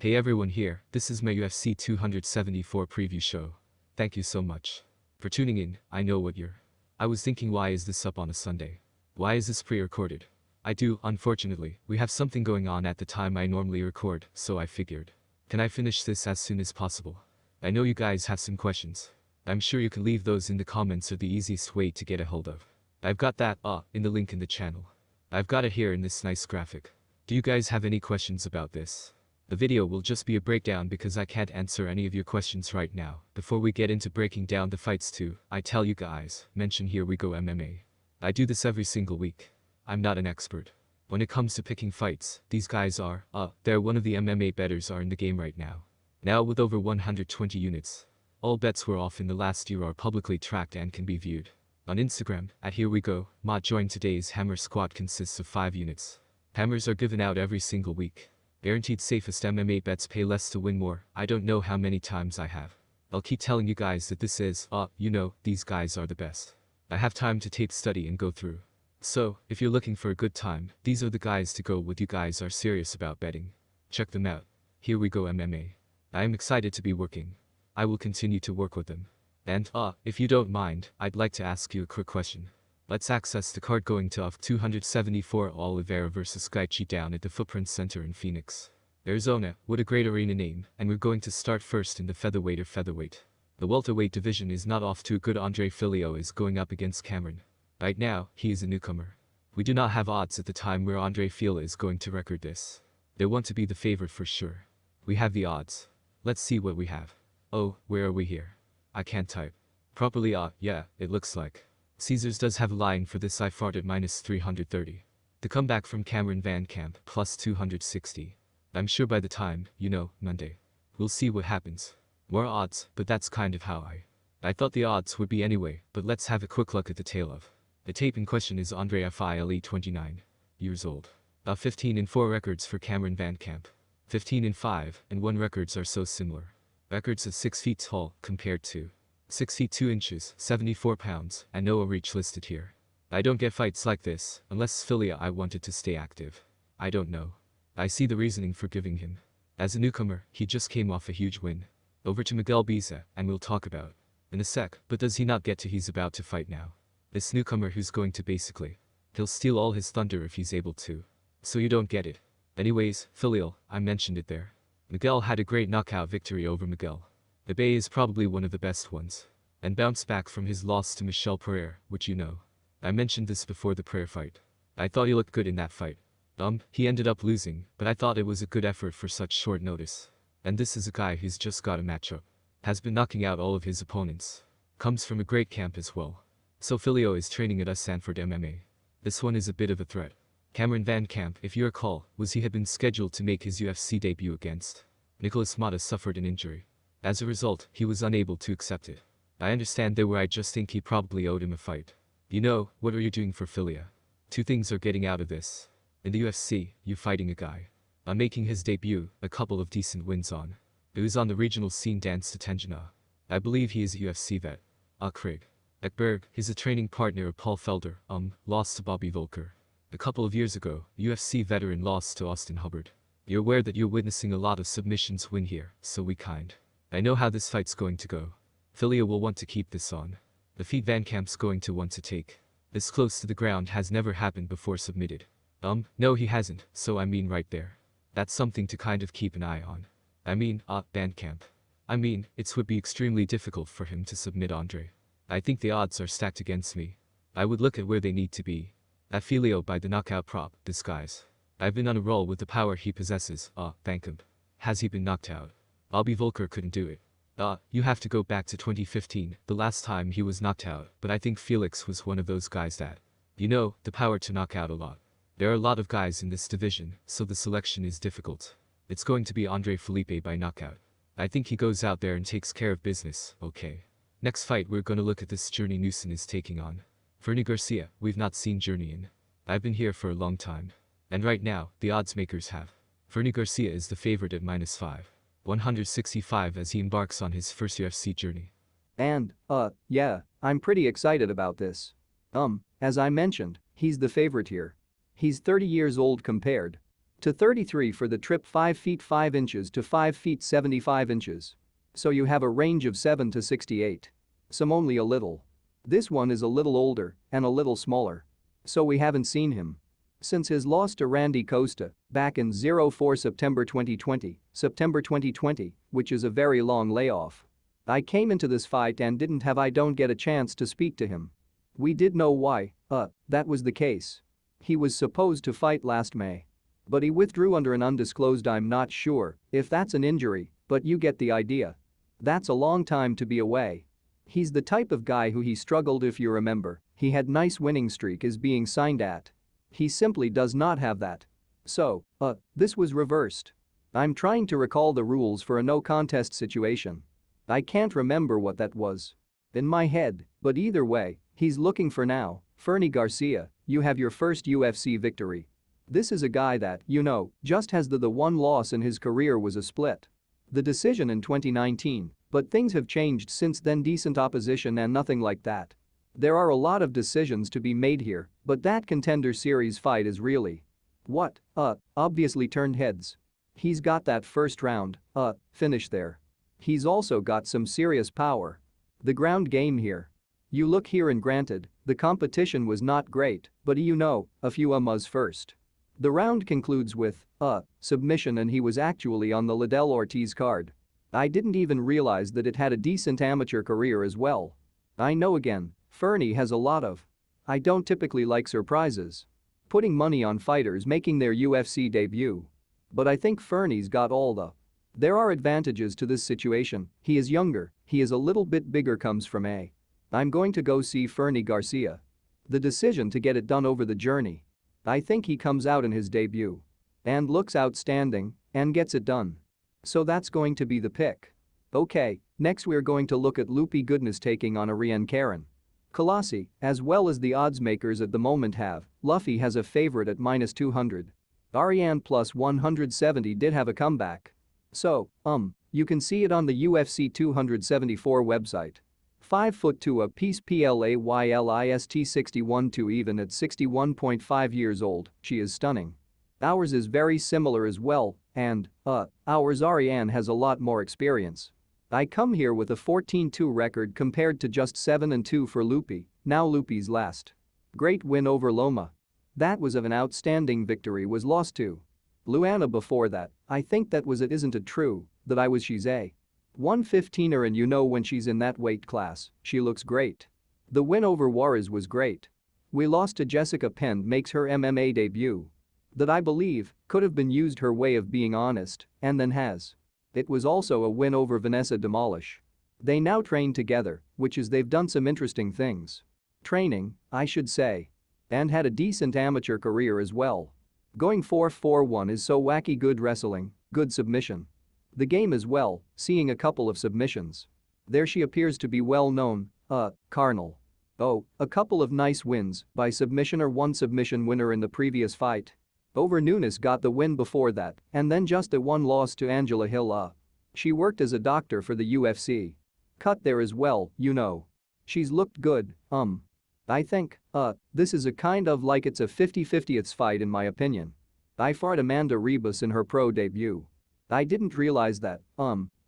Hey everyone here, this is my UFC 274 preview show. Thank you so much for tuning in. I know what you're. I was thinking, why is this up on a Sunday? Why is this pre-recorded? Unfortunately, we have something going on at the time I normally record, so I figured. Can I finish this as soon as possible? I know you guys have some questions. I'm sure you can leave those in the comments, or the easiest way to get a hold of. I've got that, in the link in the channel. I've got it here in this nice graphic. Do you guys have any questions about this? The video will just be a breakdown because I can't answer any of your questions right now. Before we get into breaking down the fights too, I tell you guys, mention Here We Go MMA. I do this every single week. I'm not an expert. When it comes to picking fights, these guys are, they're one of the MMA bettors are in the game right now. Now with over 120 units. All bets were off in the last year are publicly tracked and can be viewed. On Instagram, at Here We Go, Mod joined today's Hammer Squad consists of 5 units. Hammers are given out every single week. Guaranteed safest MMA bets, pay less to win more. I don't know how many times I have. I'll keep telling you guys that this is, these guys are the best. I have time to tape study and go through. So, if you're looking for a good time, these are the guys to go with. You guys are serious about betting. Check them out. Here We Go MMA. I am excited to be working. I will continue to work with them. And, if you don't mind, I'd like to ask you a quick question. Let's access the card going to UFC 274 Oliveira vs Gaethje down at the Footprint Center in Phoenix, Arizona. What a great arena name, and we're going to start first in the featherweight or featherweight. The welterweight division is not off too good. Andre Fialho is going up against Cameron. Right now, he is a newcomer. We do not have odds at the time where Andre Fialho is going to record this. They want to be the favorite for sure. We have the odds. Let's see what we have. Oh, where are we here? I can't type properly. Yeah, it looks like Caesars does have a line for this. I fart at minus 330. The comeback from Cameron VanCamp plus 260. I'm sure by the time, Monday, we'll see what happens. More odds, but that's kind of how I thought the odds would be anyway. But let's have a quick look at the tail of the tape in question. Is Andre Fialho, 29 years old. 15-4 records for Cameron VanCamp. 15-5 and 1 records are so similar. Records of 6 feet tall compared to 6 feet 2 inches, 74 pounds, and no reach listed here. I don't get fights like this, unless Fialho I wanted to stay active. I don't know. I see the reasoning for giving him. As a newcomer, he just came off a huge win over to Miguel Biza, and we'll talk about in a sec. But does he not get to? He's about to fight now. This newcomer who's going to he'll steal all his thunder if he's able to. So you don't get it. Anyways, Fialho, I mentioned it there. Miguel had a great knockout victory over Miguel. The Bay is probably one of the best ones. And bounced back from his loss to Michel Pereira, which I mentioned this before the Pereira fight. I thought he looked good in that fight. He ended up losing, but I thought it was a good effort for such short notice. And this is a guy who's just got a matchup. Has been knocking out all of his opponents. Comes from a great camp as well. So Fialho is training at Sanford MMA. This one is a bit of a threat. Cameron VanCamp, if you recall, had been scheduled to make his UFC debut against Nicholas Mata, suffered an injury. As a result, he was unable to accept it. I understand there were. I just think he probably owed him a fight. What are you doing for Fialho? 2 things are getting out of this. In the UFC, you fighting a guy on making his debut, a couple of decent wins on. It was on the regional scene, dance to Tenjina. I believe he is a UFC vet. Craig Ekberg, he's a training partner of Paul Felder, lost to Bobby Volker. A couple of years ago, UFC veteran lost to Austin Hubbard. You're aware that you're witnessing a lot of submissions win here, so I know how this fight's going to go. Fialho will want to keep this on. The feat VanCamp's going to want to take this close to the ground has never happened before. Submitted. No he hasn't, so right there. That's something to kind of keep an eye on. VanCamp. It would be extremely difficult for him to submit Andre. I think the odds are stacked against me. I would look at where they need to be. At Fialho by the knockout prop, this guy's. I've been on a roll with the power he possesses. VanCamp. Has he been knocked out? Bobby Volker couldn't do it. You have to go back to 2015, the last time he was knocked out, but I think Felix was one of those guys that, the power to knock out a lot. There are a lot of guys in this division, so the selection is difficult. It's going to be Andre Felipe by knockout. I think he goes out there and takes care of business. Okay. Next fight we're gonna look at this journey Newson is taking on Fernie Garcia. We've not seen Journey in. I've been here for a long time. And right now, the odds makers have Fernie Garcia is the favorite at minus 165 as he embarks on his first UFC journey. And, yeah, I'm pretty excited about this. As I mentioned, he's the favorite here. He's 30 years old compared to 33 for the trip 5 feet 5 inches to 5 feet 75 inches. So you have a range of 7 to 68. Some only a little. This one is a little older and a little smaller. So we haven't seen him since his loss to Randy Costa back in 04 September 2020, which is a very long layoff. I came into this fight and don't get a chance to speak to him. We did know why, that was the case. He was supposed to fight last May. But he withdrew under an undisclosed. I'm not sure if that's an injury, but you get the idea. That's a long time to be away. He's the type of guy who he struggled if you remember, he had nice winning streak is being signed at. He simply does not have that. So, this was reversed. I'm trying to recall the rules for a no contest situation. I can't remember what that was in my head, but either way, he's looking for now. Fernie Garcia, you have your first UFC victory. This is a guy that, just has the one loss in his career was a split. The decision in 2019, but things have changed since then. Decent opposition and nothing like that. There are a lot of decisions to be made here, but that Contender Series fight is really what, obviously turned heads. He's got that first round, finish there. He's also got some serious power. The ground game here. You look here and granted, the competition was not great, but a few amas first. The round concludes with, submission and he was actually on the Liddell Ortiz card. I didn't even realize that it had a decent amateur career as well. I know again, Fernie has a lot of. I don't typically like surprises. Putting money on fighters making their UFC debut. But I think Fernie's got all the. There are advantages to this situation, he is younger, he is a little bit bigger comes from a. I'm going to go see Fernie Garcia. The decision to get it done over the journey. I think he comes out in his debut. And looks outstanding, and gets it done. So that's going to be the pick. Okay, next we're going to look at Godinez taking on Ariane Karen. Colossi, as well as the odds makers at the moment have, Luffy has a favorite at -200. Ariane plus 170 did have a comeback. So, you can see it on the UFC 274 website. 5'2" a piece PLAYLIST 61 even at 61.5 years old, she is stunning. Ours is very similar as well, and, ours Ariane has a lot more experience. I come here with a 14-2 record compared to just 7-2 for Lupi, now Lupi's last. Great win over Lima. That was of an outstanding victory was lost to Luana before that, I think that was it isn't it true, that I was she's a 115er and when she's in that weight class, she looks great. The win over Juarez was great. We lost to Jessica Penn makes her MMA debut. That I believe, could have been used her way of being honest, and then has. It was also a win over Vanessa Demolish. They now train together, which is they've done some interesting things. Training, I should say. And had a decent amateur career as well. Going 4-4-1 is so wacky good wrestling, good submission. The game as well, seeing a couple of submissions. There she appears to be well known, Carnel. Oh, a couple of nice wins by submission or one submission winner in the previous fight. Over Nunes got the win before that, and then just a one loss to Angela Hill. She worked as a doctor for the UFC. Cut there as well, She's looked good, I think, this is a kind of like it's a 50-50th fight in my opinion. I fought Amanda Ribas in her pro debut. I didn't realize that,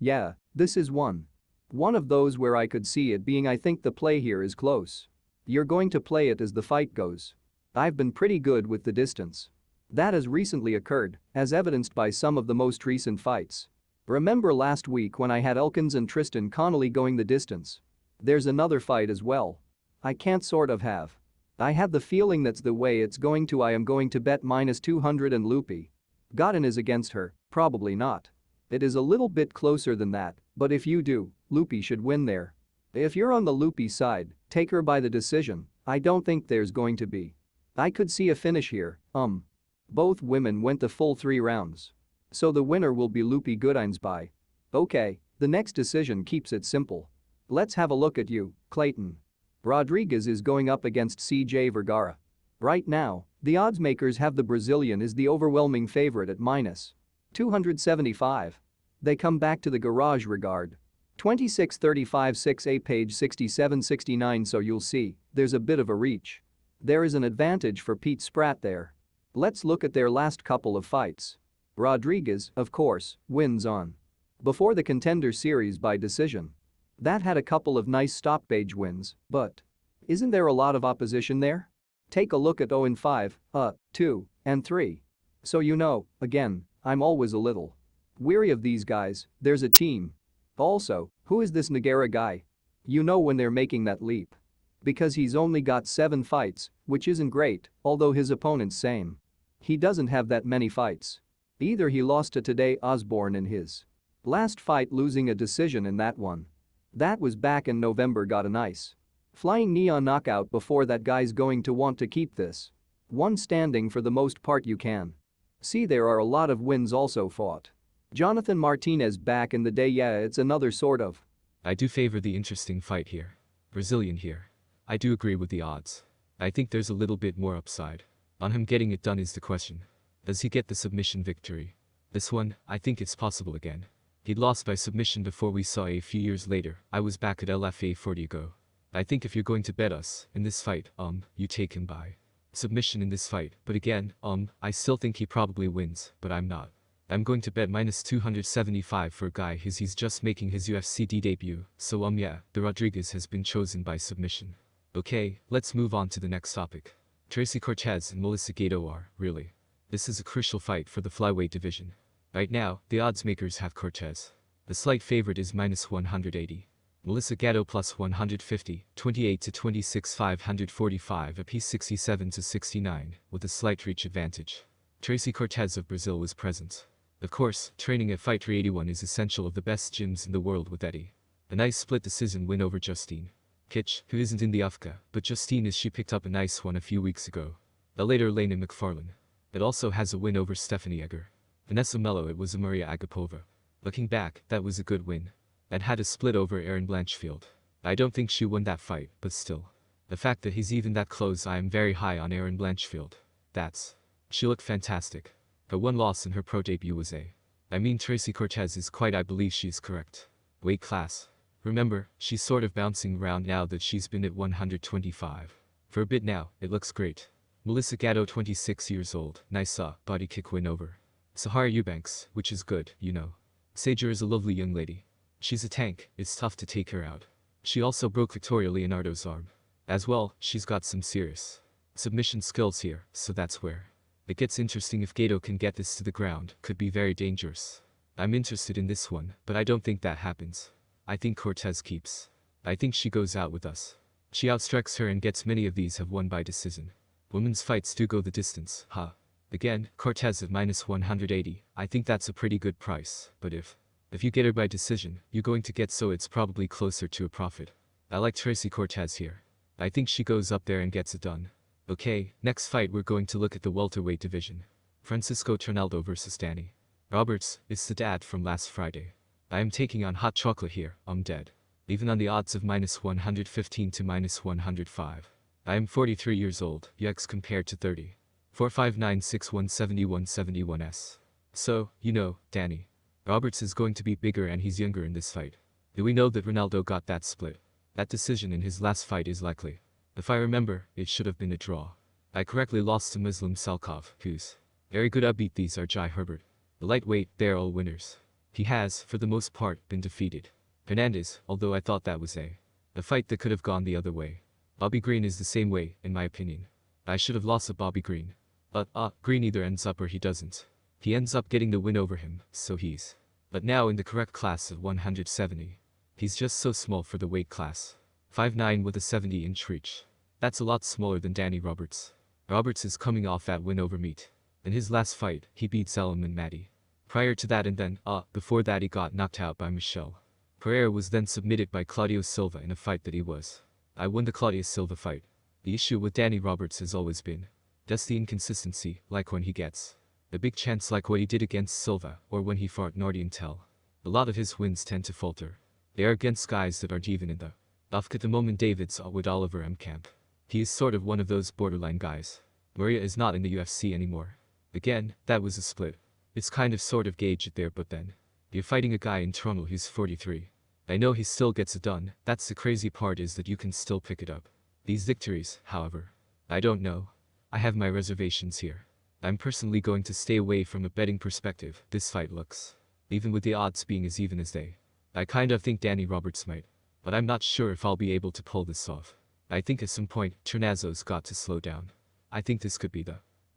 yeah, this is one of those where I could see it being I think the play here is close. You're going to play it as the fight goes. I've been pretty good with the distance. That has recently occurred, as evidenced by some of the most recent fights. Remember last week when I had Elkins and Tristan Connolly going the distance? There's another fight as well. I can't sort of have. I have the feeling that's the way it's going to I am going to bet -200 and Lupi. Godinez against her, probably not. It is a little bit closer than that, but if you do, Lupi should win there. If you're on the Lupi side, take her by the decision, I don't think there's going to be. I could see a finish here, Both women went the full 3 rounds. So the winner will be Lupi Godinez by. Okay, the next decision keeps it simple. Let's have a look at you, Kleydson. Rodrigues is going up against CJ Vergara. Right now, the odds makers have the Brazilian is the overwhelming favorite at -275. They come back to the garage regard. 26-35 6A page 67-69 so you'll see, there's a bit of a reach. There is an advantage for Pete Spratt there. Let's look at their last couple of fights. Rodrigues, of course, wins on before the Contender Series by decision. That had a couple of nice stoppage wins, but isn't there a lot of opposition there? Take a look at 0-5, 2, and 3. So again, I'm always a little weary of these guys. There's a team. Also, who is this Nogueira guy? When they're making that leap. Because he's only got 7 fights, which isn't great, although his opponent's same. He doesn't have that many fights. Either he lost to Today Osborne in his last fight, losing a decision in that one. That was back in November, got a nice flying knee on knockout. Before that, guy's going to want to keep this one standing for the most part. You can see there are a lot of wins also fought. Jonathan Martinez back in the day, yeah, it's another sort of. I do favor the interesting fight here. Brazilian here. I do agree with the odds. I think there's a little bit more upside. On him getting it done is the question. Does he get the submission victory? This one, I think it's possible again. He'd lost by submission before we saw a few years later. I was back at LFA 40 ago. I think if you're going to bet us in this fight, you take him by submission in this fight. But again, I still think he probably wins, but I'm not. I'm going to bet minus 275 for a guy he's just making his UFC debut, so yeah, the Rodrigues has been chosen by submission. Okay, let's move on to the next topic. Tracy Cortez and Melissa Gatto are, really. This is a crucial fight for the flyweight division. Right now, the odds makers have Cortez. The slight favorite is minus 180. Melissa Gatto plus 150, 28 to 26, 545 apiece, 67 to 69, with a slight reach advantage. Tracy Cortez of Brazil was present. Of course, training at Fight 381 is essential, of the best gyms in the world with Eddie. A nice split decision win over Justine Kitch, who isn't in the UFC, but Justine is. She picked up a nice one a few weeks ago. The later Lena McFarlane. It also has a win over Stephanie Egger. Vanessa Mello, it was a Maria Agapova. Looking back, that was a good win. And had a split over Erin Blanchfield. I don't think she won that fight, but still. The fact that he's even that close, I am very high on Erin Blanchfield. She looked fantastic. Her one loss in her pro debut was Tracy Cortez is quite, I believe she's correct. Weight class. Remember, she's sort of bouncing around now that she's been at 125. For a bit now, it looks great. Melissa Gatto, 26 years old, nice body kick win over Sahara Eubanks, which is good, Sager is a lovely young lady. She's a tank, it's tough to take her out. She also broke Victoria Leonardo's arm. As well, she's got some serious submission skills here, so that's where it gets interesting. If Gatto can get this to the ground, could be very dangerous. I'm interested in this one, but I don't think that happens. I think Cortez keeps. I think she goes out with us. She outstrikes her and gets. Many of these have won by decision. Women's fights do go the distance, Again, Cortez at minus 180, I think that's a pretty good price, but if you get her by decision, you're going to get, so it's probably closer to a profit. I like Tracy Cortez here. I think she goes up there and gets it done. Okay, next fight we're going to look at the welterweight division. Francisco Trinaldo versus Danny Roberts. It's the dad from last Friday. I am taking on Hot Chocolate here, I'm dead. Even on the odds of minus 115 to minus 105. I am 43 years old, yikes, compared to 30. 459617171s. So, Danny Roberts is going to be bigger and he's younger in this fight. Do we know that Ronaldo got that split? That decision in his last fight is likely. If I remember, it should have been a draw. I correctly lost to Muslim Salkov, who's very good. I beat these are Jai Herbert. The lightweight, they're all winners. He has, for the most part, been defeated. Hernandez, although I thought that was a fight that could have gone the other way. Bobby Green is the same way, in my opinion. I should have lost to Bobby Green. But, Green either ends up or he doesn't. He ends up getting the win over him, so he's. But now in the correct class of 170. He's just so small for the weight class. 5'9" with a 70-inch reach. That's a lot smaller than Danny Roberts. Roberts is coming off that win over Meat. In his last fight, he beat Salomon Matty. Prior to that and then, before that he got knocked out by Michel Pereira, was then submitted by Claudio Silva in a fight that he was. I won the Claudio Silva fight. The issue with Danny Roberts has always been just the inconsistency, like when he gets a big chance like what he did against Silva, or when he fought Nordian Tell. A lot of his wins tend to falter. They are against guys that aren't even in the UFC at the moment. David's with Oliver VanCamp. He is sort of one of those borderline guys. Maria is not in the UFC anymore. Again, that was a split. It's kind of sort of gauge it there, but then you're fighting a guy in Toronto who's 43. I know he still gets it done. That's the crazy part, is that you can still pick it up. These victories, however, I don't know. I have my reservations here. I'm personally going to stay away from a betting perspective. This fight looks, even with the odds being as even as they. I kind of think Danny Roberts might, but I'm not sure if I'll be able to pull this off. I think at some point, Trinaldo's got to slow down. I think this could be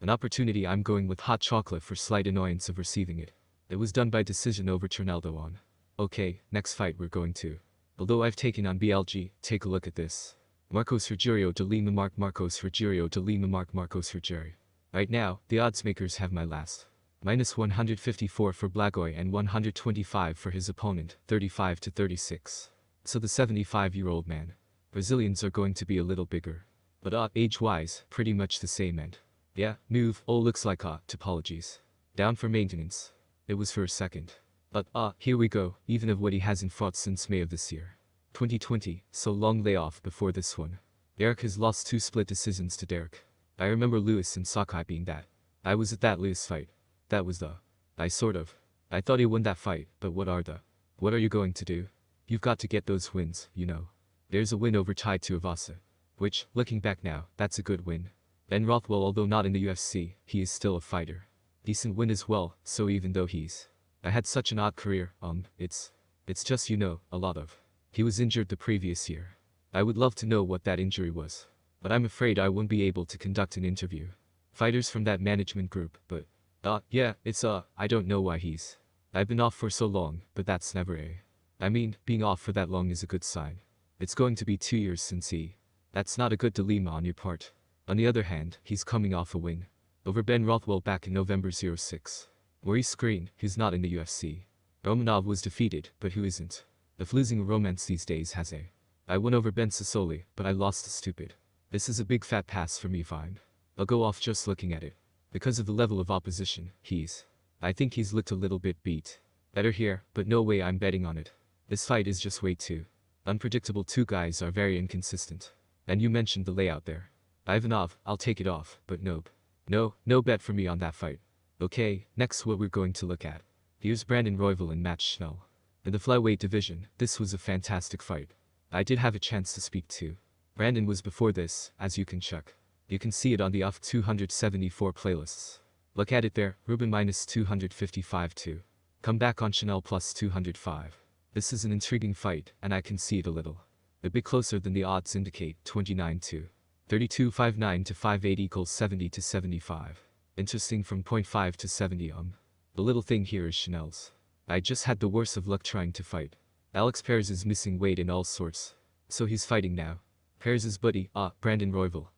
an opportunity. I'm going with hot chocolate for slight annoyance of receiving it. It was done by decision over Trinaldo on. Okay, next fight we're going to. Although I've taken on BLG, take a look at this. Marcos Rogério de Lima Marcos Rogério de Lima Marcos Rogério. Right now, the odds makers have my last. Minus 154 for Blagoy and 125 for his opponent, 35 to 36. So the 75-year-old man. Brazilians are going to be a little bigger. But age-wise, pretty much the same end. Yeah, move, looks like topologies. Down for maintenance. It was for a second. But here we go, even of what he hasn't fought since May of this year. 2020, so long layoff before this one. Eric has lost 2 split decisions to Derek. I remember Lewis and Sakai being that. I was at that Lewis fight. That was I thought he won that fight, but what are you going to do? You've got to get those wins, you know. There's a win over Tai Tuivasa. Which, looking back now, that's a good win. Ben Rothwell, although not in the UFC, he is still a fighter. Decent win as well, so even though I had such an odd career, it's just, you know, a lot of. He was injured the previous year. I would love to know what that injury was. But I'm afraid I won't be able to conduct an interview. Fighters from that management group, but, yeah, it's, I don't know why I've been off for so long, but that's never I mean, being off for that long is a good sign. It's going to be 2 years since that's not a good dilemma on your part. On the other hand, he's coming off a win. Over Ben Rothwell back in November 06. Where he's not in the UFC. Romanov was defeated, but who isn't? If losing a romance these days has I won over Ben Sassoli, but I lost to stupid. This is a big fat pass for me. Fine. I'll go off just looking at it. Because of the level of opposition, I think he's looked a little bit beat. Better here, but no way I'm betting on it. This fight is just way too unpredictable. 2 guys are very inconsistent. And you mentioned the layout there. Ivanov, I'll take it off, but nope. No bet for me on that fight. Okay, next what we're going to look at. Here's Brandon Royval and Matt Schnell. In the flyweight division, this was a fantastic fight. I did have a chance to speak to Brandon was before this, as you can check. You can see it on the off 274 playlists. Look at it there, Ruben minus 255 too. Come back on Schnell plus 205. This is an intriguing fight, and I can see it a bit closer than the odds indicate, 29 to 32 59 to 58 equals 70 to 75. Interesting from 0.5 to 70. The little thing here is Schnell's. I just had the worst of luck trying to fight. Alex Perez is missing weight in all sorts. So he's fighting now. Perez's buddy, Brandon Royval,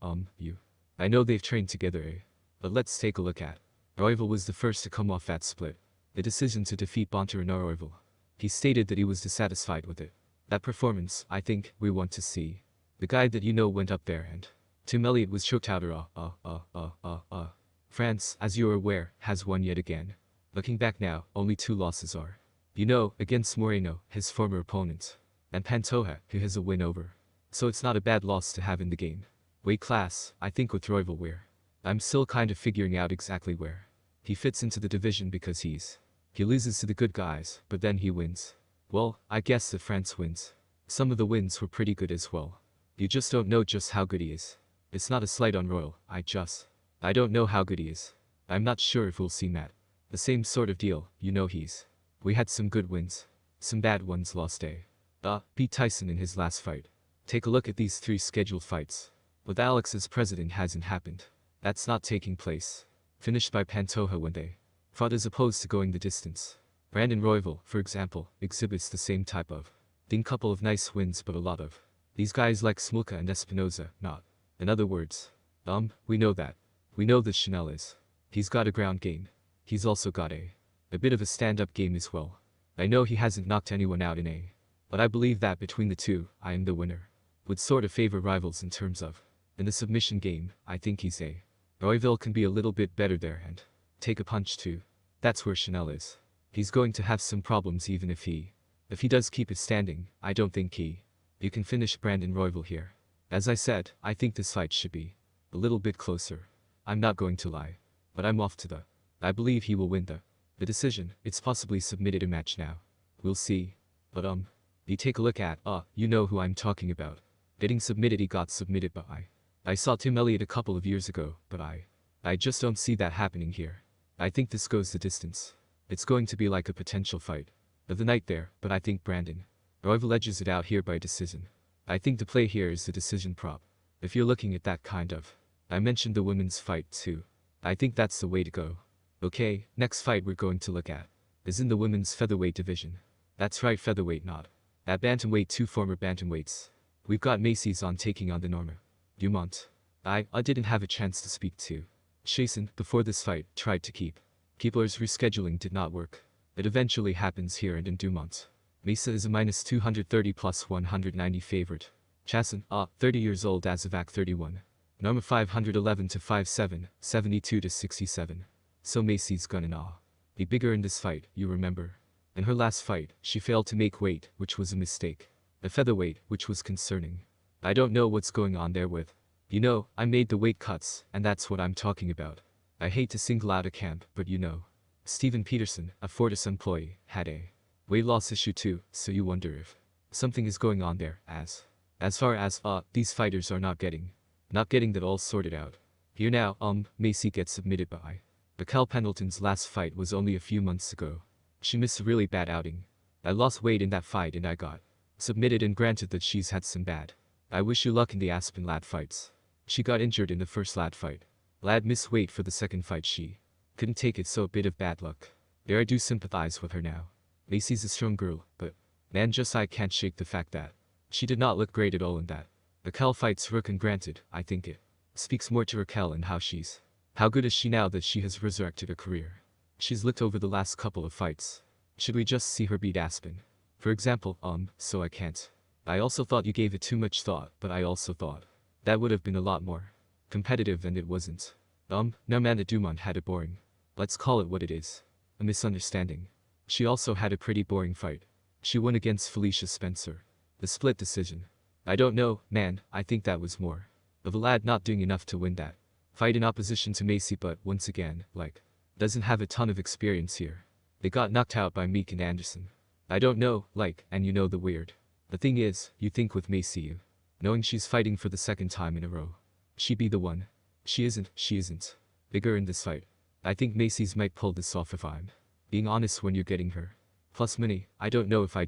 I know they've trained together, But let's take a look at. Royval was the first to come off that split. The decision to defeat Bonter Royval. He stated that he was dissatisfied with it. That performance, I think, we want to see. The guy that you know went up there and Tim Elliott was choked out. France, as you are aware, has won yet again. Looking back now, only 2 losses are, against Moreno, his former opponent, and Pantoja, who has a win over. So it's not a bad loss to have in the game. Weight class, I think with Royval where. I'm still kind of figuring out exactly where he fits into the division because he loses to the good guys, but then he wins. Well, I guess that France wins. Some of the wins were pretty good as well. You just don't know just how good he is. It's not a slight on Royal, I don't know how good he is. I'm not sure if we'll see Matt. The same sort of deal, we had some good wins. Some bad ones lost beat Tyson in his last fight. Take a look at these 3 scheduled fights. With Alex as president hasn't happened. That's not taking place. Finished by Pantoja when they fought as opposed to going the distance. Brandon Royval, for example, exhibits the same type of thing. Couple of nice wins but a lot of these guys like Smolka and Espinoza, not. In other words, we know that. We know that Schnell he's got a ground game. He's also got a bit of a stand-up game as well. I know he hasn't knocked anyone out in but I believe that between the 2, I am the winner. Would sort of favor rivals in terms of, in the submission game, I think he's Royval can be a little bit better there and take a punch too. That's where Schnell is. He's going to have some problems even if he does keep it standing. I don't think you can finish Brandon Royval here. As I said, I think this fight should be a little bit closer. I'm not going to lie. But I'm off to I believe he will win the decision. It's possibly submitted a match now. We'll see. But you take a look at, you know who I'm talking about. Getting submitted. He got submitted by I saw Tim Elliott a couple of years ago, but I I just don't see that happening here. I think this goes the distance. It's going to be like a potential fight of the night there, but I think Royval edges it out here by decision. I think the play here is the decision prop. If you're looking at that kind of. I mentioned the women's fight too. I think that's the way to go. Okay, next fight we're going to look at is in the women's featherweight division. That's right, featherweight, not at bantamweight. Two former bantamweights. We've got Macy's on taking on the Norma. Dumont. I didn't have a chance to speak to Chiasson before this fight, tried to keep Keepler's rescheduling did not work. It eventually happens here and in Dumont. Macy is a -230 plus 190 favorite. Chiasson, 30 years old as of Act 31. Norma 511 to 57, 72 to 67. So Macy's gonna be bigger in this fight, you remember. In her last fight, she failed to make weight, which was a mistake. A featherweight, which was concerning. I don't know what's going on there with. You know, I made the weight cuts, and that's what I'm talking about. I hate to single out a camp, but you know. Steven Peterson, a Fortis employee, had a weight loss issue too, so you wonder if something is going on there, as far as, these fighters are not getting that all sorted out. Here now, Macy gets submitted by Cal Pendleton's last fight was only a few months ago. She missed a really bad outing. I lost weight in that fight and I got submitted, and granted that she's had some bad. I wish you luck in the Aspen Lad fights. She got injured in the first Lad fight. Lad missed weight for the second fight, she couldn't take it, so a bit of bad luck. There, I do sympathize with her now. Macy's a strong girl, but man, just I can't shake the fact that she did not look great at all in that. The Cal fight's Rook, and granted, I think it speaks more to Raquel and how good is she now that she has resurrected her career. She's looked over the last couple of fights. Should we just see her beat Aspen? For example, so I can't. I also thought you gave it too much thought, but I also thought that would have been a lot more competitive, and it wasn't. No man, the Dumont had a boring. Let's call it what it is. A misunderstanding. She also had a pretty boring fight. She won against Felicia Spencer. The split decision. I don't know, man, I think that was more of a Lad not doing enough to win that fight in opposition to Macy, but once again, doesn't have a ton of experience here. They got knocked out by Meek and Anderson. I don't know, and you know the thing is, you think with Macy, knowing she's fighting for the second time in a row, she'd be the one. She isn't bigger in this fight. I think Macy's might pull this off if I'm being honest when you're getting her. Plus money, I don't know if I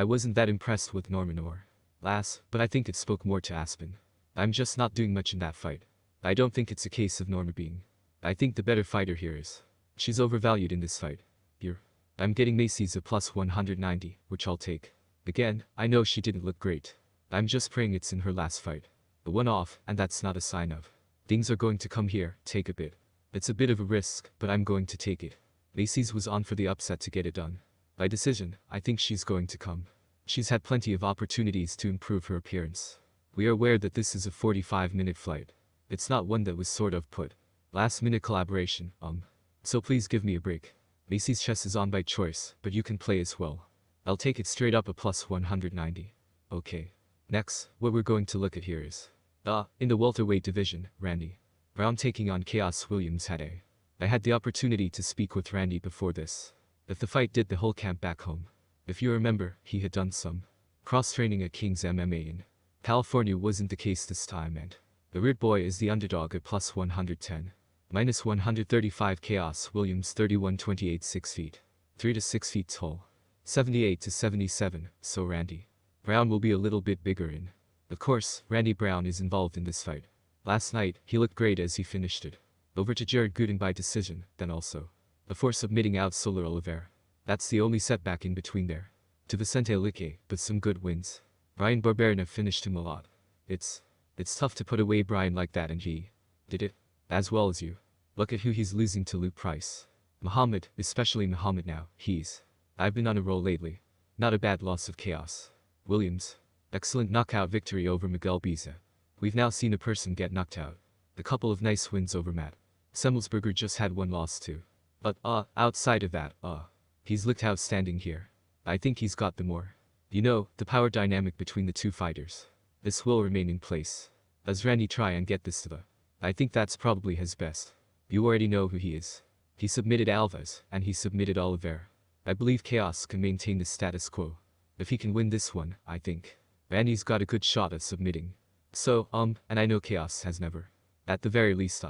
wasn't that impressed with Norman or Lass, but I think it spoke more to Aspen. I'm just not doing much in that fight. I don't think it's a case of Norma being. I think the better fighter here is. She's overvalued in this fight. Here. I'm getting Macy's a plus 190, which I'll take. Again, I know she didn't look great. I'm just praying it's in her last fight. A one-off, and that's not a sign of things are going to come here, take a bit. It's a bit of a risk, but I'm going to take it. Macy's was on for the upset to get it done. By decision, I think she's going to come. She's had plenty of opportunities to improve her appearance. We are aware that this is a 45-minute flight. It's not one that was sort of put last-minute collaboration, so please give me a break. Macy's chess is on by choice, but you can play as well. I'll take it straight up a plus 190. Okay. Next, what we're going to look at here is, in the welterweight division, Randy Brown taking on Khaos Williams. I had the opportunity to speak with Randy before this. If the fight did the whole camp back home. If you remember, he had done some cross-training at King's MMA in California. Wasn't the case this time, and the Weird Boy is the underdog at plus 110. Minus 135. Khaos Williams 31-28, 6 feet. 3 to 6 feet tall. 78 to 77, so Randy Brown will be a little bit bigger in. Of course, Randy Brown is involved in this fight. Last night, he looked great as he finished it. Over to Jared Gooden by decision, then also before submitting out Solar Oliveira. That's the only setback in between there. To Vicente Lique, but some good wins. Brian Barberena finished him a lot. It's tough to put away Brian like that, and he did it as well as you. Look at who he's losing to. Luke Price. Muhammad, especially Muhammad now, I've been on a roll lately. Not a bad loss of Khaos Williams. Excellent knockout victory over Miguel Biza. We've now seen a person get knocked out. A couple of nice wins over Matt Semmelsberger, just had one loss too. But, outside of that, he's looked outstanding here. I think he's got the more. You know, the power dynamic between the two fighters. This will remain in place. Does Randy try and get this to the? I think that's probably his best. You already know who he is. He submitted Alves, and he submitted Oliveira. I believe Khaos can maintain the status quo. If he can win this one, I think Randy's got a good shot at submitting. So, and I know Khaos has never. At the very least,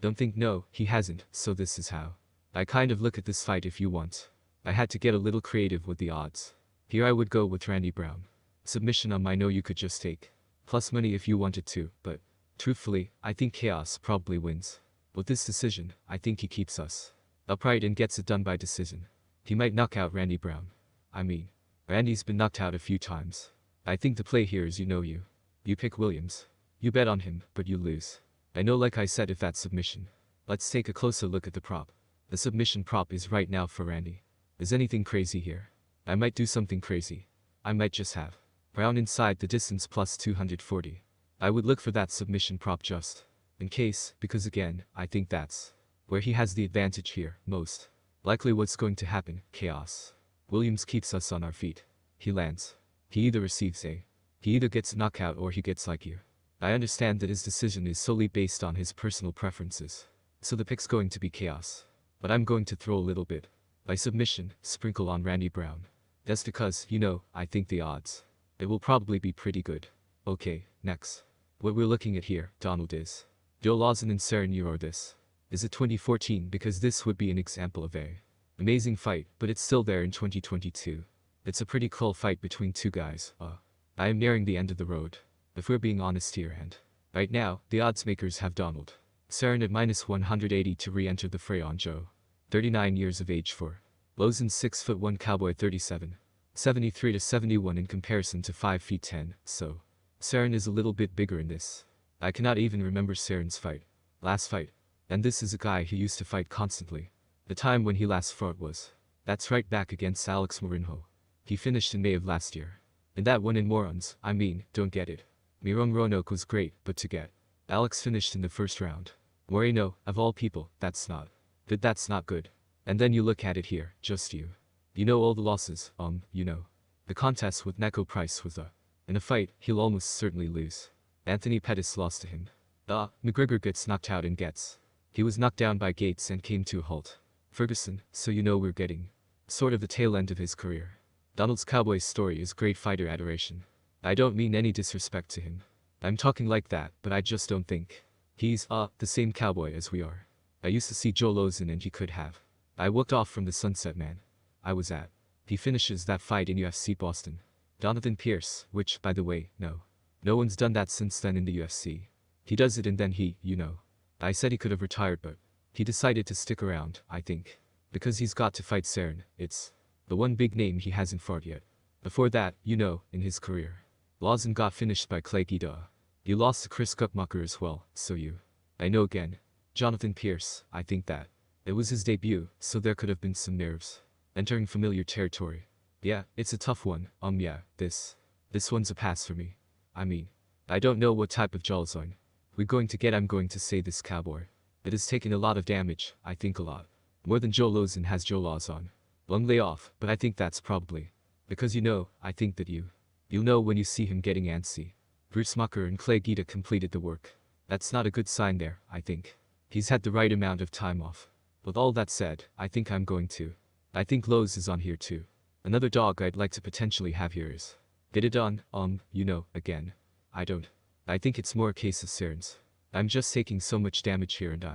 Don't think no, he hasn't, so this is how. I kind of look at this fight if you want. I had to get a little creative with the odds. Here I would go with Randy Brown. Submission I know you could just take. Plus money if you wanted to, but truthfully, I think Khaos probably wins. With this decision, I think he keeps us upright and gets it done by decision. He might knock out Randy Brown. I mean, Randy's been knocked out a few times. I think the play here is you. You pick Williams. You bet on him, but you lose. I know like I said if that's submission. Let's take a closer look at the prop. The submission prop is right now for Randy. Is anything crazy here? I might do something crazy. I might just have Brown inside the distance plus 240. I would look for that submission prop just in case, because again, I think that's where he has the advantage here, most likely what's going to happen, Khaos. Williams keeps us on our feet. He lands. He either receives he either gets a knockout or he gets like you. I understand that his decision is solely based on his personal preferences. So the pick's going to be Khaos. But I'm going to throw a little bit by submission, sprinkle on Randy Brown. That's because, I think the odds. It will probably be pretty good. Okay, next. What we're looking at here, Donald, is Lauzon and Cerrone or this. Is it 2014 because this would be an example of a amazing fight, but it's still there in 2022. It's a pretty cool fight between two guys. I am nearing the end of the road. If we're being honest here and right now, the odds makers have Donald Cerrone at minus 180 to re-enter the fray on Joe. 39 years of age for Lauzon 6'1" cowboy 37. 73 to 71 in comparison to 5 feet 10, so Cerrone is a little bit bigger in this. I cannot even remember Cerrone's last fight. And this is a guy who used to fight constantly. The time when he last fought was, that's right back against Alex Morinho. He finished in May of last year. And that one in Morons, don't get it. Mirong Roanoke was great, but to get Alex finished in the first round. Moreno, of all people, that's not good, that's not good. And then you look at it here, just you. You know all the losses, The contest with Neko Price was in a fight, he'll almost certainly lose. Anthony Pettis lost to him. McGregor gets knocked out and he was knocked down by Gates and came to a halt. Ferguson, so we're getting sort of the tail end of his career. Donald's cowboy story is great fighter adoration. I don't mean any disrespect to him. I'm talking like that, but I just don't think he's, the same cowboy as we are. I used to see Joe Lauzon and he could have. I walked off from the sunset man. I was at. He finishes that fight in UFC Boston. Donathan Pierce, which, by the way, no one's done that since then in the UFC. He does it and then I said he could have retired but he decided to stick around, I think. Because he's got to fight Cerrone, it's the one big name he hasn't fought yet. Before that, in his career. Lauzon got finished by Kleydson. You lost to Chris Guttmacher as well, so I know again. Jonathan Pierce, I think that. It was his debut, so there could have been some nerves. Entering familiar territory. Yeah, it's a tough one, this one's a pass for me. I don't know what type of Jalzone we're going to get. I'm going to say this cowboy. It has taken a lot of damage, I think a lot. More than Joe Lauzon has Joe Lauzon. Long layoff, but I think that's probably because I think that you'll know when you see him getting antsy. Bruce Mucker and Kleydson completed the work. That's not a good sign there, I think. He's had the right amount of time off. With all that said, I think I think Lowe's is on here too. Another dog I'd like to potentially have here is get it done, again. I think it's more a case of Cerrone's. I'm just taking so much damage here and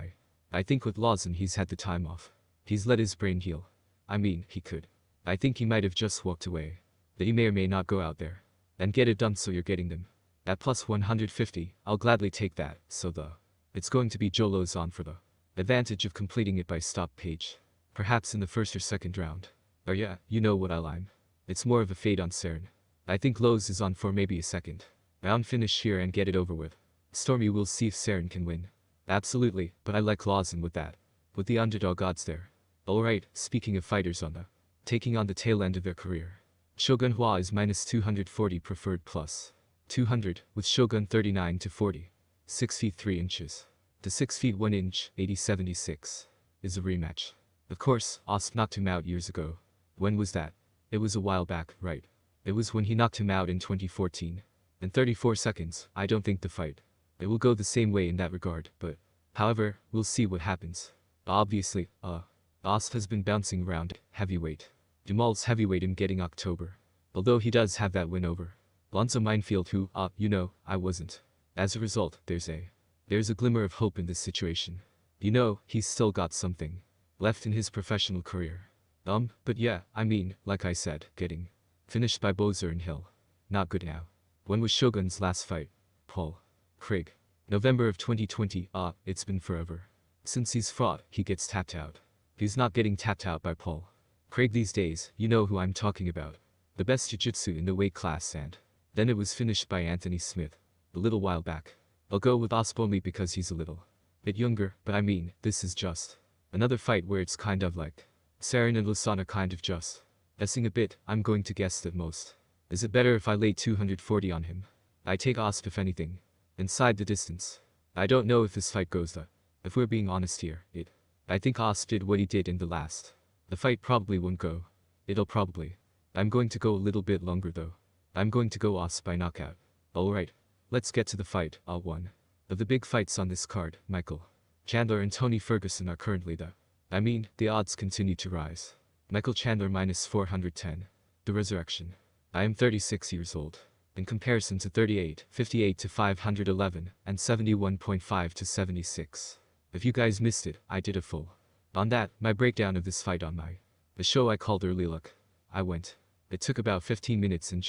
I think with Lauzon he's had the time off. He's let his brain heal. He could. I think he might have just walked away. That he may or may not go out there and get it done, so you're getting them. At plus 150, I'll gladly take that, so it's going to be Joe Lauzon for the advantage of completing it by stop page. Perhaps in the first or second round. Or yeah, you know what I'm. It's more of a fade on Cerrone. I think Lowe's is on for maybe a second round finish here and get it over with. Stormy, we'll see if Cerrone can win. Absolutely, but I like Lauzon with that. With the underdog odds there. Alright, speaking of fighters taking on the tail end of their career. Shogun Hua is minus 240 preferred plus 200, with Shogun 39 to 40. 6 feet 3 inches. To 6 feet 1 inch, 80-76. Is a rematch. Of course, Osp knocked him out years ago. When was that? It was a while back, right? It was when he knocked him out in 2014. In 34 seconds, I don't think the fight. It will go the same way in that regard, but however, we'll see what happens. Obviously, Osp has been bouncing around heavyweight. Dumont's heavyweight in getting October. Although he does have that win over Lonzo Minefield who, I wasn't. As a result, there's a glimmer of hope in this situation. You know, he's still got something left in his professional career. But yeah, I mean, like I said, getting finished by Bowser and Hill. Not good now. When was Shogun's last fight? Paul Craig. November of 2020. It's been forever. Since he's fought, he gets tapped out. He's not getting tapped out by Paul Craig these days, you know who I'm talking about. The best jiu-jitsu in the weight class, and then it was finished by Anthony Smith a little while back. I'll go with Osp only because he's a little bit younger, but I mean, this is just another fight where it's kind of like Cerrone and Lauzon are kind of just guessing a bit. I'm going to guess that most. Is it better if I lay 240 on him? I take Osp if anything. Inside the distance. I don't know if this fight goes if we're being honest here, I think Osp did what he did in the last. The fight probably won't go. It'll probably. I'm going to go a little bit longer though. I'm going to go Osp by knockout. Alright. Let's get to the fight. One of the big fights on this card, Michael Chandler and Tony Ferguson are currently the odds continue to rise. Michael Chandler minus 410. The resurrection. I am 36 years old. In comparison to 38, 58 to 511, and 71.5 to 76. If you guys missed it, I did a full on that, my breakdown of this fight on the show I called Early Look. It took about 15 minutes and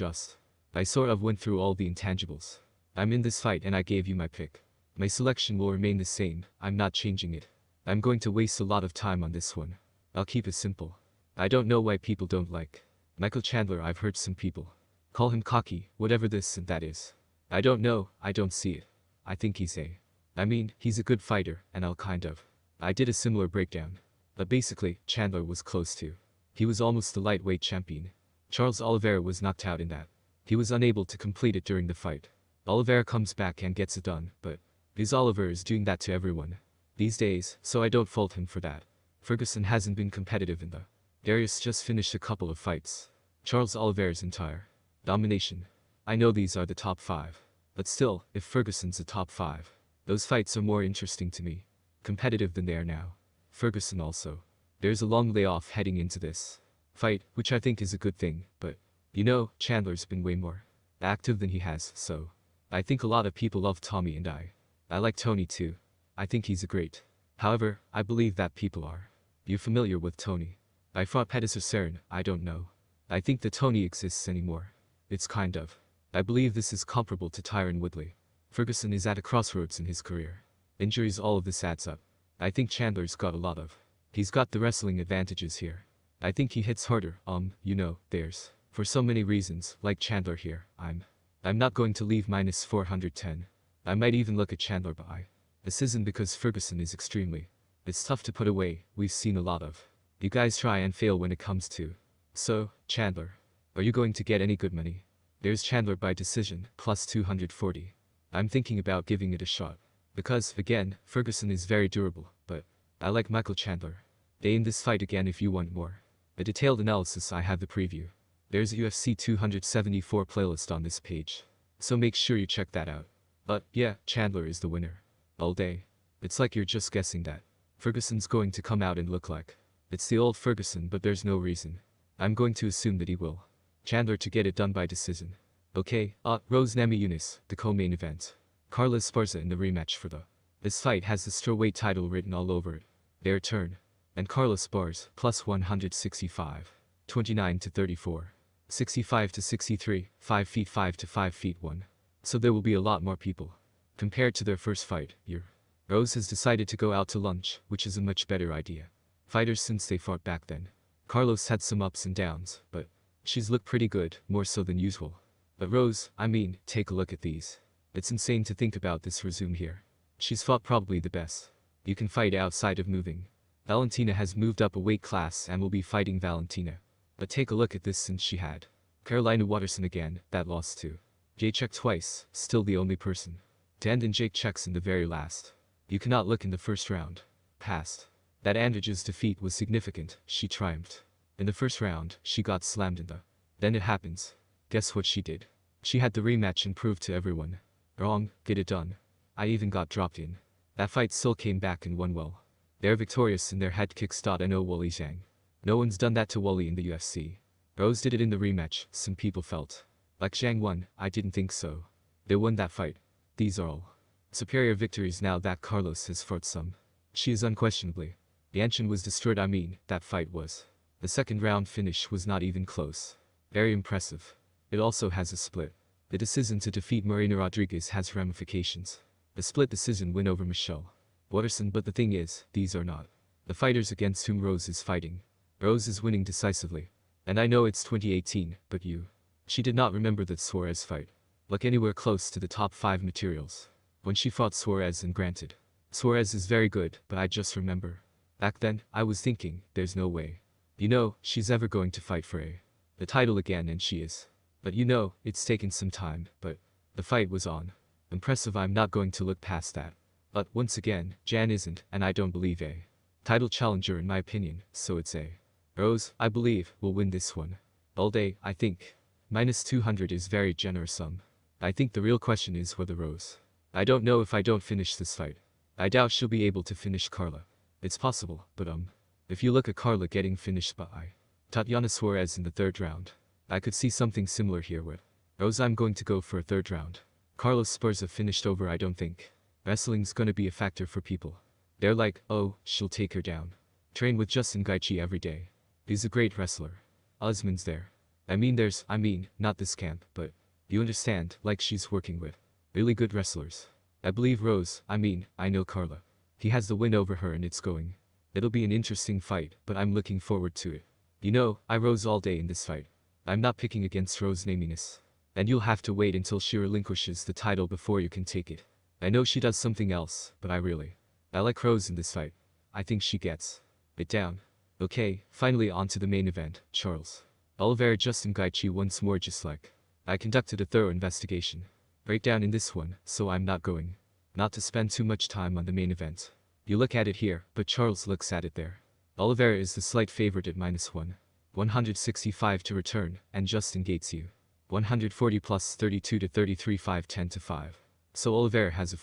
I sort of went through all the intangibles. I'm in this fight and I gave you my pick. My selection will remain the same, I'm not changing it. I'm going to waste a lot of time on this one. I'll keep it simple. I don't know why people don't like Michael Chandler. I've heard some people call him cocky, whatever this and that is. I don't know, I don't see it. I think he's a good fighter, and I did a similar breakdown. But basically, Chandler was close to. He was almost the lightweight champion. Charles Oliveira was knocked out in that. He was unable to complete it during the fight. Oliveira comes back and gets it done, but Oliveira is doing that to everyone these days, so I don't fault him for that. Ferguson hasn't been competitive in the. Darius just finished a couple of fights. Charles Oliveira's entire domination. I know these are the top 5. But still, if Ferguson's a top 5, those fights are more interesting to me. Competitive than they are now. Ferguson also. There's a long layoff heading into this fight, which I think is a good thing, but you know, Chandler's been way more active than he has, so I think a lot of people love Tommy and I like Tony too. I think he's a great. However, I believe that people are. You familiar with Tony? I fought Pettis or Cerrone, I don't know. I think that Tony exists anymore. It's I believe this is comparable to Tyron Woodley. Ferguson is at a crossroads in his career. Injuries, all of this adds up. I think Chandler's got a lot of. He's got the wrestling advantages here. I think he hits harder, there's. For so many reasons, like Chandler here, I'm not going to leave minus 410. I might even look at Chandler by. This isn't because Ferguson is extremely. It's tough to put away, we've seen a lot of. You guys try and fail when it comes to. So, Chandler. Are you going to get any good money? There's Chandler by decision, plus 240. I'm thinking about giving it a shot. Because, again, Ferguson is very durable, but I like Michael Chandler. Stay in this fight again if you want more. A detailed analysis, I have the preview. There's a UFC 274 playlist on this page. So make sure you check that out. But, yeah, Chandler is the winner. All day. It's like you're just guessing that Ferguson's going to come out and look like it's the old Ferguson, but there's no reason. I'm going to assume that he will. Chandler to get it done by decision. Okay, Rose Namajunas, the co-main event. Carlos Esparza in the rematch for this fight has the strawweight title written all over it. Their turn. And Carlos Esparza, plus 165. 29 to 34. 65 to 63, 5 feet 5 to 5 feet 1. So there will be a lot more people. Compared to their first fight, Rose has decided to go out to lunch, which is a much better idea. Fighters since they fought back then. Carlos had some ups and downs, but she's looked pretty good, more so than usual. But Rose, take a look at these. It's insane to think about this resume here. She's fought probably the best. You can fight outside of moving. Valentina has moved up a weight class and will be fighting Valentina. But take a look at this since she had Carolina Watterson again, that lost to Jacek twice, still the only person to end in Jacek's in the very last. You cannot look in the first round. Past. That Andrade's defeat was significant, she triumphed. In the first round, she got slammed in the. Then it happens. Guess what she did? She had the rematch and proved to everyone. Wrong, get it done. I even got dropped in. That fight still came back and won well. They're victorious in their head kicks. No Wally Zhang. No one's done that to Wally in the UFC. Rose did it in the rematch, some people felt. Like Zhang won, I didn't think so. They won that fight. These are all superior victories now that Carlos has fought some She is unquestionably. Yanshin was destroyed. I mean, that fight was. The second round finish was not even close. Very impressive. It also has a split. The decision to defeat Marina Rodrigues has ramifications. The split decision win over Michelle Watterson, but the thing is, these are not the fighters against whom Rose is fighting. Rose is winning decisively. And I know it's 2018, but she did not remember that Suarez fight. Look anywhere close to the top 5 materials. When she fought Suarez, and granted, Suarez is very good, but I just remember. Back then, I was thinking, there's no way. She's ever going to fight for the title again, and she is. But it's taken some time, but the fight was on. Impressive. I'm not going to look past that. But once again, Jan isn't, and I don't believe a title challenger in my opinion, so it's a Rose, I believe, will win this one. All day, I think. -200 is very generous sum. I think the real question is whether Rose. I don't know if I don't finish this fight. I doubt she'll be able to finish Carla. It's possible, but if you look at Carla getting finished by Tatiana Suarez in the 3rd round, I could see something similar here with Rose. I'm going to go for a 3rd round. Carlos Spurs have finished over. I don't think wrestling's gonna be a factor for people. They're like, oh, she'll take her down. Train with Justin Gaethje every day. He's a great wrestler. Usman's there. I mean, not this camp, but you understand, like she's working with really good wrestlers. I believe Rose, I know Carla. He has the win over her, and it'll be an interesting fight, but I'm looking forward to it. I Rose all day in this fight. I'm not picking against Rose naminess. And you'll have to wait until she relinquishes the title before you can take it. I know she does something else, but I like Rose in this fight. I think she gets it down. Okay, finally on to the main event, Charles Oliveira Justin Gaethje once more. Just like I conducted a thorough investigation breakdown in this one, so I'm not going not to spend too much time on the main event. You look at it here, but Charles looks at it there. Oliveira is the slight favorite at -165 to return, and Justin Gaethje 140 plus 32 to 33 5-10 to 5. So Oliveira has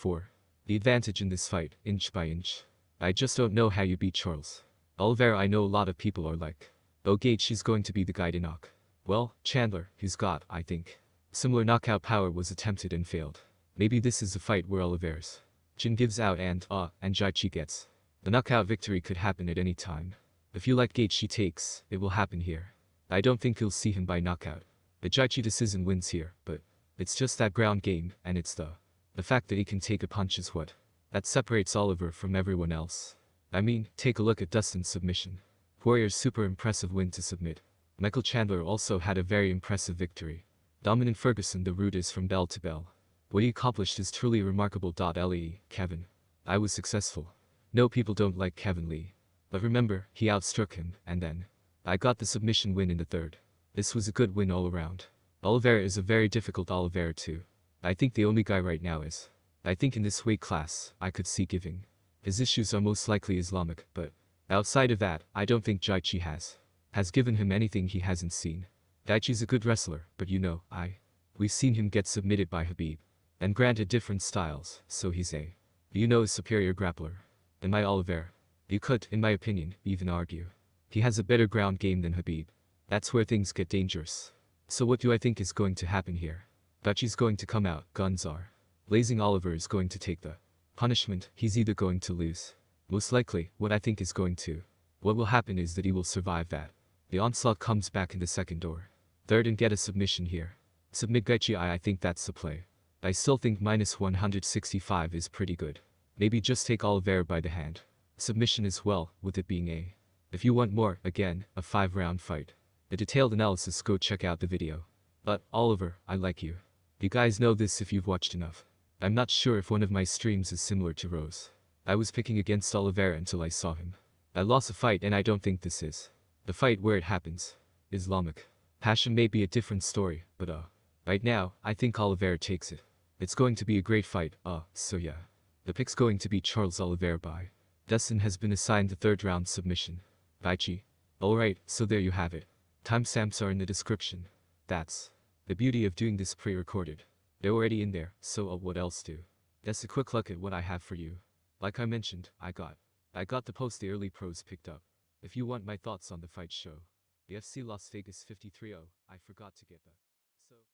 the advantage in this fight, inch by inch. I just don't know how you beat Charles Oliveira. I know a lot of people are like, oh, Gaethje's going to be the guy to knock. Well, Chandler, who's got, I think, similar knockout power, was attempted and failed. Maybe this is a fight where Oliveira's chin gives out and Gaethje gets the knockout victory. Could happen at any time. If you like Gaethje takes, it will happen here. I don't think you'll see him by knockout. The Gaethje decision wins here, but it's just that ground game, and it's the fact that he can take a punch is what that separates Oliver from everyone else. Take a look at Dustin's submission. Warrior's super impressive win to submit. Michael Chandler also had a very impressive victory. Dominant Ferguson. The route is from bell to bell. What he accomplished is truly remarkable. Kevin. I was successful. No, people don't like Kevin Lee. But remember, he outstruck him, and then I got the submission win in the 3rd. This was a good win all around. Oliveira is a very difficult Oliveira too. I think the only guy right now is, I think in this weight class, I could see giving. His issues are most likely Islamic, but outside of that, I don't think Gaethje has given him anything he hasn't seen. Gaethje's a good wrestler, but we've seen him get submitted by Khabib. And granted different styles, so he's a superior grappler. And my Oliveira, you could, in my opinion, even argue he has a better ground game than Khabib. That's where things get dangerous. So what do I think is going to happen here? Gaethje's going to come out, guns are blazing. Oliver is going to take the punishment. He's either going to lose. Most likely, what will happen is that he will survive that. The onslaught comes back in the 2nd or 3rd and get a submission here. Submit Gaethje. I think that's the play. I still think -165 is pretty good. Maybe just take Oliveira by the hand. Submission as well, with it being if you want more, again, a 5-round fight. A detailed analysis, go check out the video. But, Oliver, I like you. You guys know this if you've watched enough. I'm not sure if one of my streams is similar to Rose. I was picking against Oliveira until I saw him. I lost a fight, and I don't think this is the fight where it happens. Islamic passion may be a different story, but right now, I think Oliveira takes it. It's going to be a great fight, so yeah. The pick's going to be Charles Oliveira by Dustin has been assigned the 3rd round submission. Gaethje. Alright, so there you have it. Timestamps are in the description. That's the beauty of doing this pre-recorded. They're already in there, so what else do? That's a quick look at what I have for you. Like I mentioned, I got the post the early pros picked up. If you want my thoughts on the fight show, the UFC Las Vegas 53-0, I forgot to get the